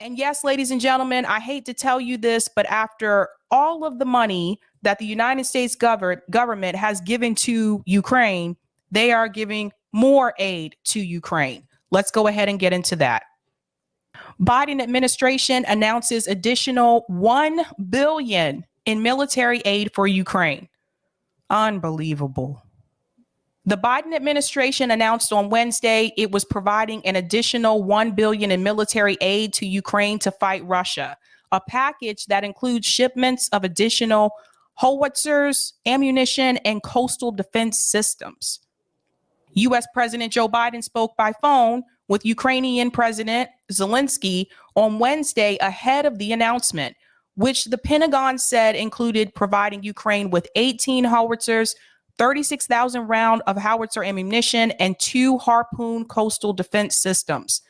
And yes, ladies and gentlemen, I hate to tell you this, but after all of the money that the United States government has given to Ukraine, they are giving more aid to Ukraine. Let's go ahead and get into that. Biden administration announces additional $1 billion in military aid for Ukraine. Unbelievable. The Biden administration announced on Wednesday it was providing an additional $1 billion in military aid to Ukraine to fight Russia, a package that includes shipments of additional howitzers, ammunition, and coastal defense systems. U.S. President Joe Biden spoke by phone with Ukrainian President Zelensky on Wednesday ahead of the announcement, which the Pentagon said included providing Ukraine with 18 howitzers, 36,000 rounds of howitzer ammunition, and 2 Harpoon coastal defense systems.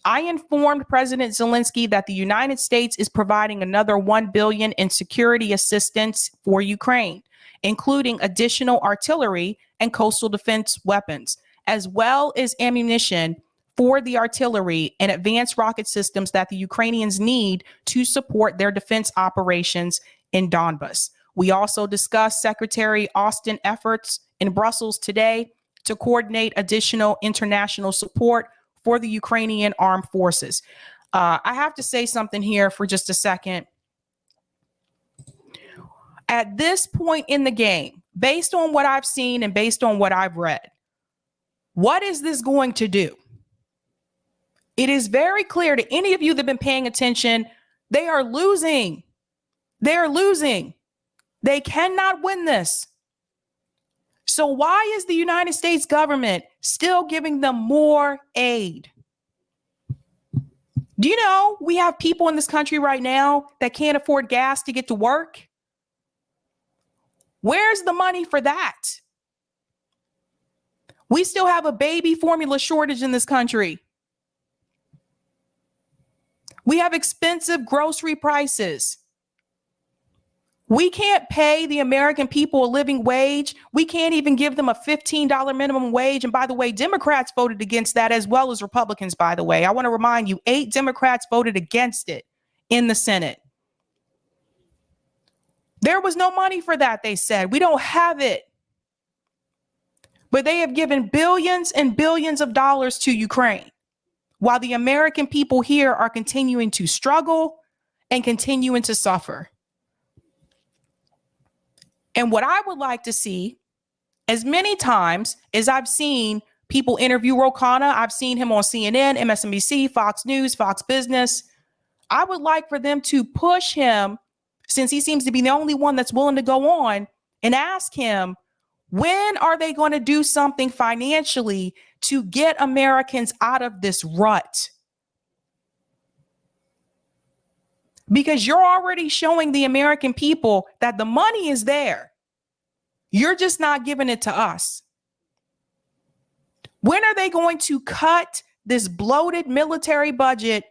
I informed President Zelensky that the United States is providing another $1 billion in security assistance for Ukraine, including additional artillery and coastal defense weapons, as well as ammunition for the artillery and advanced rocket systems that the Ukrainians need to support their defense operations in Donbas. We also discussed Secretary Austin's efforts in Brussels today to coordinate additional international support for the Ukrainian armed forces. I have to say something here for just a second. At this point in the game, based on what I've seen and based on what I've read, what is this going to do? It is very clear to any of you that have been paying attention, they are losing. They are losing. They cannot win this. So why is the United States government still giving them more aid? Do you know we have people in this country right now that can't afford gas to get to work? Where's the money for that? We still have a baby formula shortage in this country. We have expensive grocery prices. We can't pay the American people a living wage. We can't even give them a $15 minimum wage. And by the way, Democrats voted against that as well as Republicans, by the way. I want to remind you, 8 Democrats voted against it in the Senate. There was no money for that, they said. We don't have it. But they have given billions and billions of dollars to Ukraine, while the American people here are continuing to struggle and continuing to suffer. And what I would like to see, as many times as I've seen people interview Ro Khanna, I've seen him on CNN, MSNBC, Fox News, Fox Business. I would like for them to push him, since he seems to be the only one that's willing to go on, and ask him, when are they going to do something financially to get Americans out of this rut? Because you're already showing the American people that the money is there. You're just not giving it to us. When are they going to cut this bloated military budget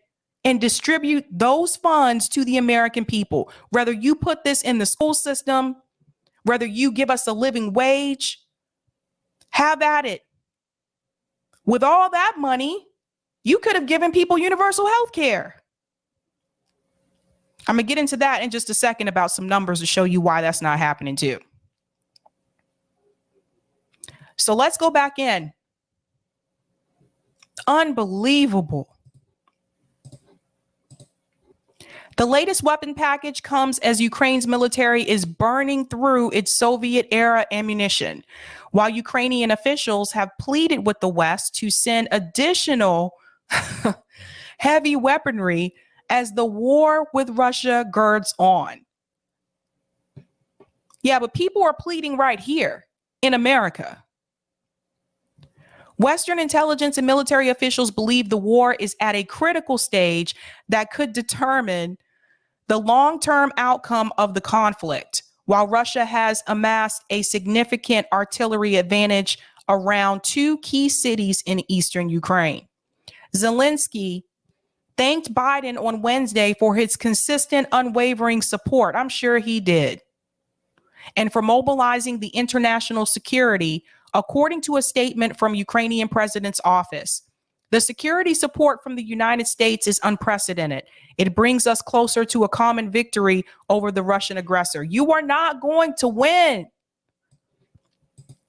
and distribute those funds to the American people? Whether you put this in the school system, whether you give us a living wage, have at it. With all that money, you could have given people universal health care. I'm going to get into that in just a second about some numbers to show you why that's not happening too. So let's go back in. Unbelievable. The latest weapon package comes as Ukraine's military is burning through its Soviet-era ammunition, while Ukrainian officials have pleaded with the West to send additional heavy weaponry as the war with Russia girds on. Yeah, but people are pleading right here in America. Western intelligence and military officials believe the war is at a critical stage that could determine the long-term outcome of the conflict, while Russia has amassed a significant artillery advantage around 2 key cities in eastern Ukraine. Zelensky thanked Biden on Wednesday for his consistent, unwavering support. I'm sure he did. And for mobilizing the international security, according to a statement from Ukrainian president's office. The security support from the United States is unprecedented. It brings us closer to a common victory over the Russian aggressor. You are not going to win.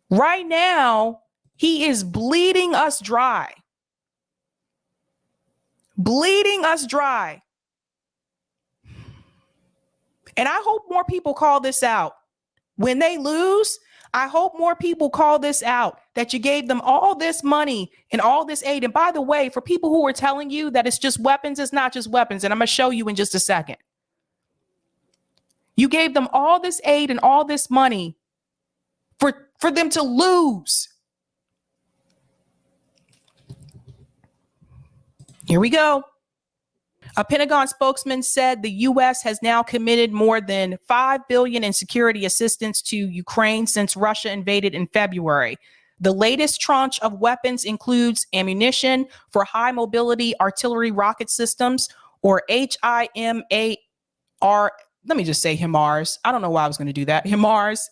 Right now, he is bleeding us dry. Bleeding us dry. And I hope more people call this out. When they lose, I hope more people call this out, that you gave them all this money and all this aid. And by the way, for people who are telling you that it's just weapons, it's not just weapons. And I'm going to show you in just a second. You gave them all this aid and all this money for them to lose. Here we go. A Pentagon spokesman said the U.S. has now committed more than $5 billion in security assistance to Ukraine since Russia invaded in February. The latest tranche of weapons includes ammunition for high mobility artillery rocket systems, or HIMAR. Let me just say HIMARS. I don't know why I was going to do that. HIMARS.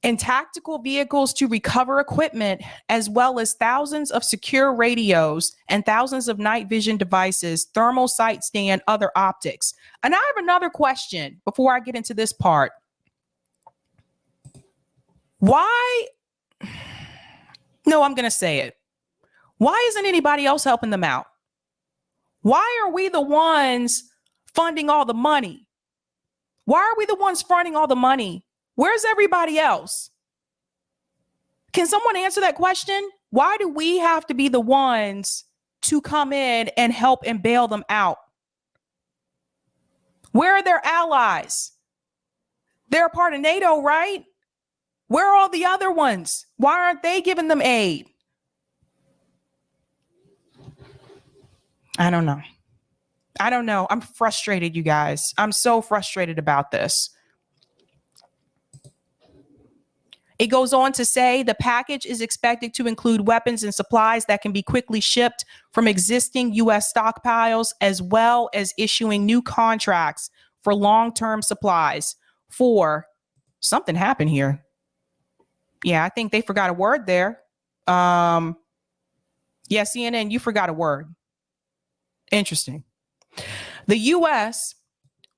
And tactical vehicles to recover equipment, as well as thousands of secure radios and thousands of night vision devices, thermal sights, and other optics. And I have another question before I get into this part. Why? No, I'm going to say it. Why isn't anybody else helping them out? Why are we the ones funding all the money? Why are we the ones fronting all the money? Where's everybody else? Can someone answer that question? Why do we have to be the ones to come in and help and bail them out? Where are their allies? They're a part of NATO, right? Where are all the other ones? Why aren't they giving them aid? I don't know. I don't know. I'm frustrated, you guys. I'm so frustrated about this. It goes on to say the package is expected to include weapons and supplies that can be quickly shipped from existing U.S. stockpiles, as well as issuing new contracts for long-term supplies. For something happened here. Yeah, I think they forgot a word there. Yeah, CNN, you forgot a word. Interesting. The U.S.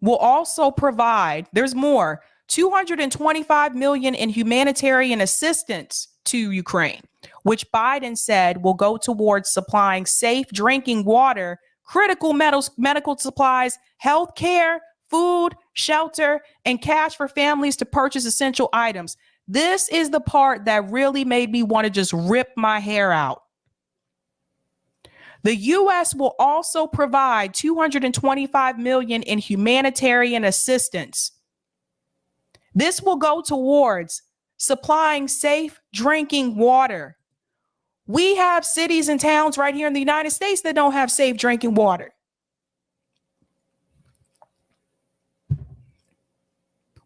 will also provide, there's more, $225 million in humanitarian assistance to Ukraine, which Biden said will go towards supplying safe drinking water, critical medical supplies, health care, food, shelter, and cash for families to purchase essential items. This is the part that really made me want to just rip my hair out. The U.S. will also provide $225 million in humanitarian assistance. This will go towards supplying safe drinking water. We have cities and towns right here in the United States that don't have safe drinking water.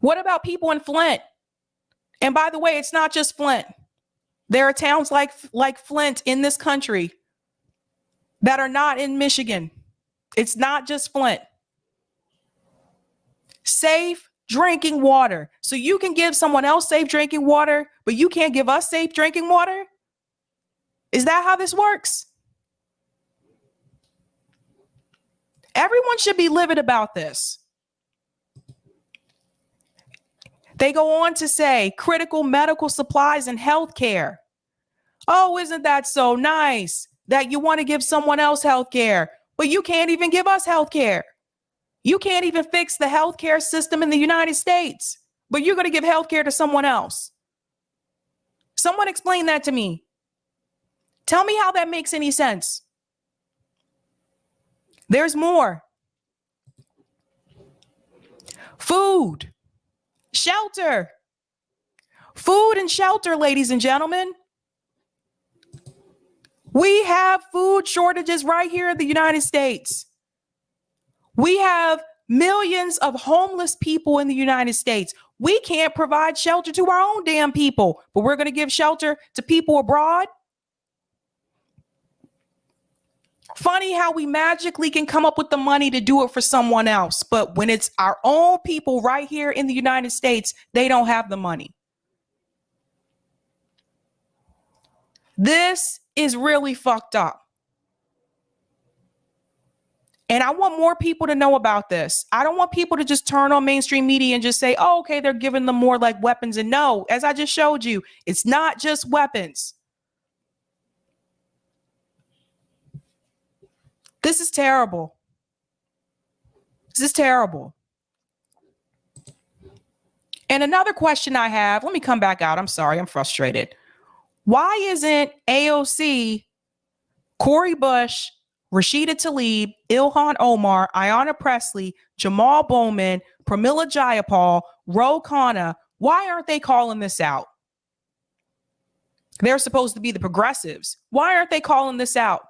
What about people in Flint? And by the way, it's not just Flint. There are towns like Flint in this country that are not in Michigan. It's not just Flint. Safe drinking water. So you can give someone else safe drinking water, but you can't give us safe drinking water? Is that how this works? Everyone should be livid about this. They go on to say critical medical supplies and health care. Oh, isn't that so nice that you want to give someone else health care, but you can't even give us health care? You can't even fix the healthcare system in the United States, but you're going to give healthcare to someone else. Someone explain that to me. Tell me how that makes any sense. There's more. Food, shelter, food and shelter, ladies and gentlemen. We have food shortages right here in the United States. We have millions of homeless people in the United States. We can't provide shelter to our own damn people, but we're going to give shelter to people abroad. Funny how we magically can come up with the money to do it for someone else, but when it's our own people right here in the United States, they don't have the money. This is really fucked up. And I want more people to know about this. I don't want people to just turn on mainstream media and just say, oh, okay, they're giving them more like weapons. And no, as I just showed you, it's not just weapons. This is terrible. This is terrible. And another question I have, let me come back out. I'm sorry, I'm frustrated. Why isn't AOC, Cori Bush, Rashida Tlaib, Ilhan Omar, Ayanna Pressley, Jamal Bowman, Pramila Jayapal, Ro Khanna, why aren't they calling this out? They're supposed to be the progressives. Why aren't they calling this out?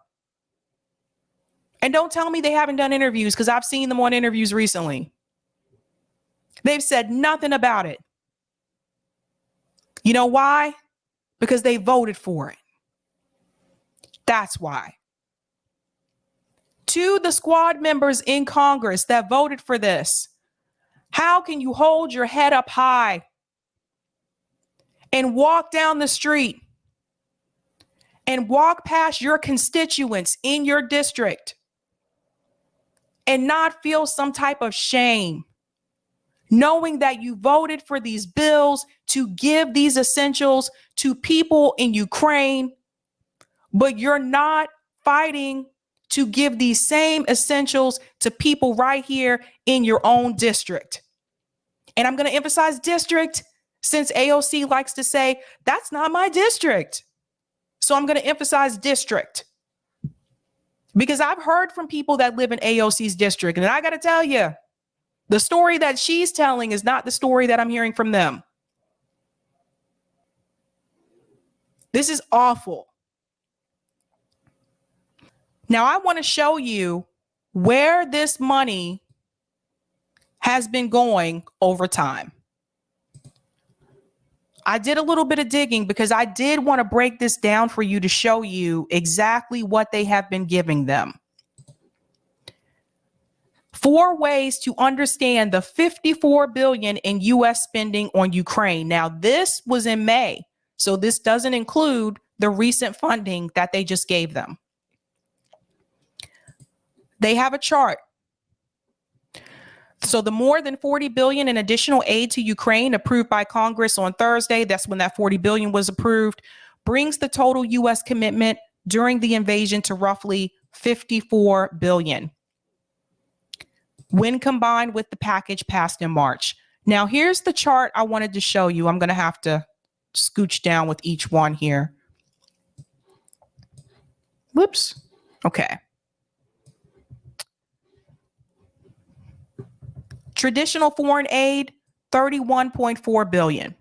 And don't tell me they haven't done interviews, because I've seen them on interviews recently. They've said nothing about it. You know why? Because they voted for it. That's why. To the squad members in Congress that voted for this, how can you hold your head up high and walk down the street and walk past your constituents in your district and not feel some type of shame, knowing that you voted for these bills to give these essentials to people in Ukraine, but you're not fighting to give these same essentials to people right here in your own district? And I'm going to emphasize district, since AOC likes to say, that's not my district. So I'm going to emphasize district, because I've heard from people that live in AOC's district. And I got to tell you, the story that she's telling is not the story that I'm hearing from them. This is awful. Now, I want to show you where this money has been going over time. I did a little bit of digging because I did want to break this down for you to show you exactly what they have been giving them. 4 ways to understand the $54 billion in U.S. spending on Ukraine. Now, this was in May, so this doesn't include the recent funding that they just gave them. They have a chart. So the more than $40 billion in additional aid to Ukraine approved by Congress on Thursday, that's when that $40 billion was approved, brings the total U.S. commitment during the invasion to roughly $54 billion, when combined with the package passed in March. Now, here's the chart I wanted to show you. I'm going to have to scooch down with each one here. Whoops. Okay. Traditional foreign aid, $31.4 billion.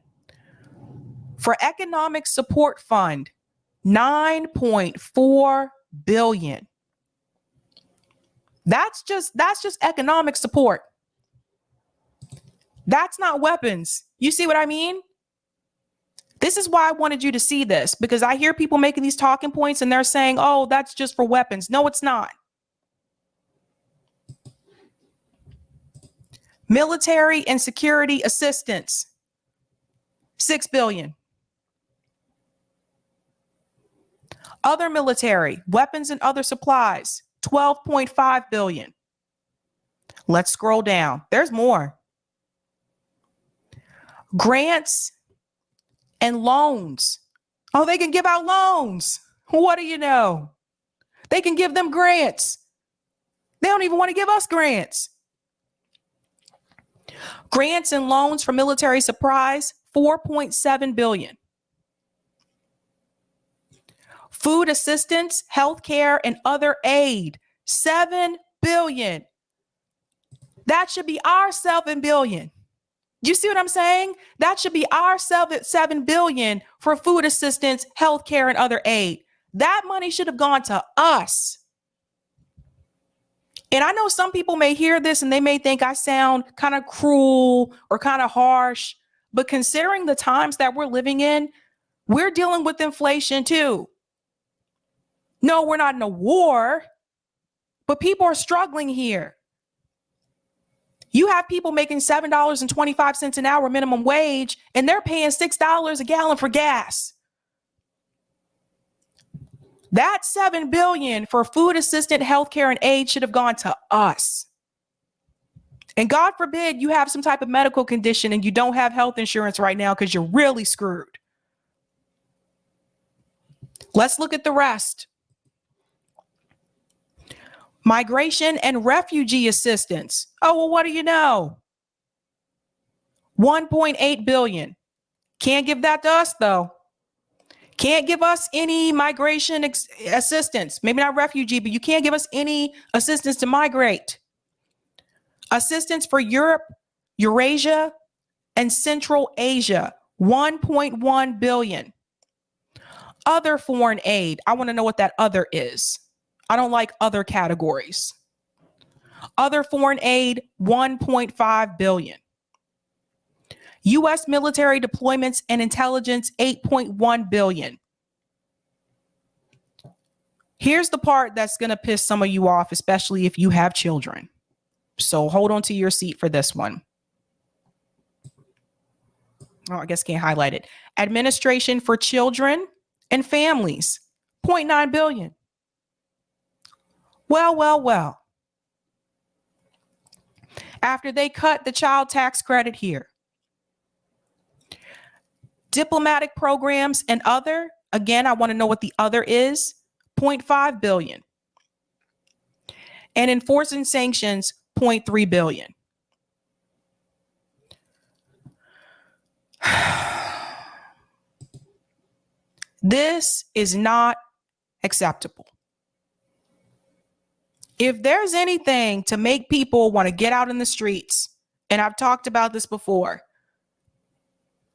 For economic support fund, $9.4 billion. That's just economic support. That's not weapons. You see what I mean? This is why I wanted you to see this, because I hear people making these talking points and they're saying, oh, that's just for weapons. No, it's not. Military and security assistance, $6 billion. Other military, weapons and other supplies, $12.5 billion. Let's scroll down. There's more. Grants and loans. Oh, they can give out loans. What do you know? They can give them grants. They don't even want to give us grants. Grants and loans for military supplies, $4.7 billion. Food assistance, healthcare, and other aid, $7 billion. That should be our $7 billion. You see what I'm saying? That should be our $7 billion for food assistance, healthcare, and other aid. That money should have gone to us. And I know some people may hear this and they may think I sound kind of cruel or kind of harsh, but considering the times that we're living in, we're dealing with inflation too. No, we're not in a war, but people are struggling here. You have people making $7.25 an hour minimum wage, and they're paying $6 a gallon for gas. That $7 billion for food assistance, healthcare, and aid should have gone to us. And God forbid you have some type of medical condition and you don't have health insurance right now because you're really screwed. Let's look at the rest. Migration and refugee assistance. Oh, well, what do you know? 1.8 billion. Can't give that to us, though. Can't give us any migration assistance. Maybe not refugee, but you can't give us any assistance to migrate. Assistance for Europe, Eurasia, and Central Asia, 1.1 billion. Other foreign aid. I want to know what that other is. I don't like other categories. Other foreign aid, 1.5 billion. U.S. military deployments and intelligence, 8.1 billion. Here's the part that's going to piss some of you off, especially if you have children. So hold on to your seat for this one. Oh, I guess can't highlight it. Administration for children and families, 0.9 billion. Well. After they cut the child tax credit here. Diplomatic programs and other, again, I want to know what the other is, 0.5 billion. And enforcing sanctions, 0.3 billion. This is not acceptable. If there's anything to make people want to get out in the streets, and I've talked about this before,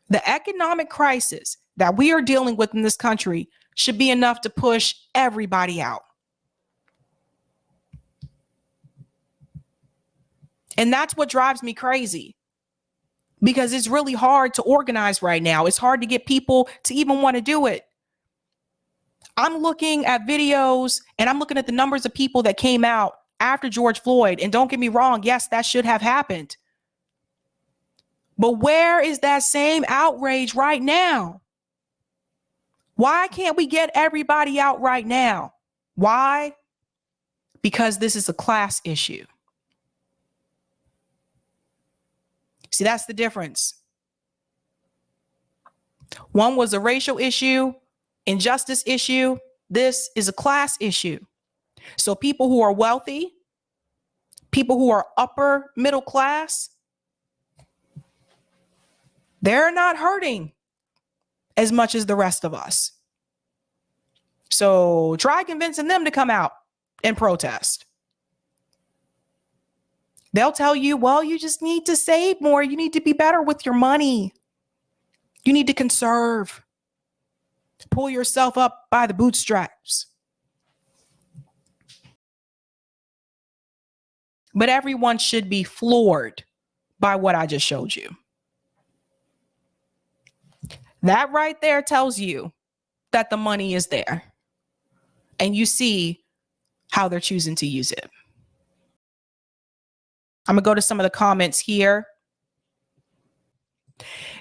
the economic crisis that we are dealing with in this country should be enough to push everybody out. And that's what drives me crazy, because it's really hard to organize right now. It's hard to get people to even want to do it. I'm looking at videos and I'm looking at the numbers of people that came out after George Floyd. And don't get me wrong, yes, that should have happened. But where is that same outrage right now? Why can't we get everybody out right now? Why? Because this is a class issue. See, that's the difference. One was a racial issue, injustice issue. This is a class issue. So people who are wealthy, people who are upper middle class, they're not hurting as much as the rest of us. So try convincing them to come out and protest. They'll tell you, well, you just need to save more. You need to be better with your money. You need to conserve. Pull yourself up by the bootstraps. But everyone should be floored by what I just showed you. That right there tells you that the money is there. And you see how they're choosing to use it. I'm going to go to some of the comments here.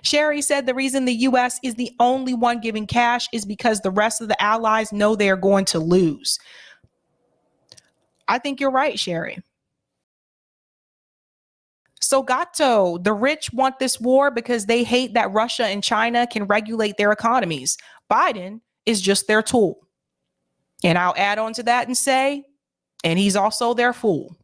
Sherry said the reason the U.S. is the only one giving cash is because the rest of the allies know they are going to lose. I think you're right, Sherry. So Gato, the rich want this war because they hate that Russia and China can regulate their economies. Biden is just their tool. And I'll add on to that and say, and he's also their fool.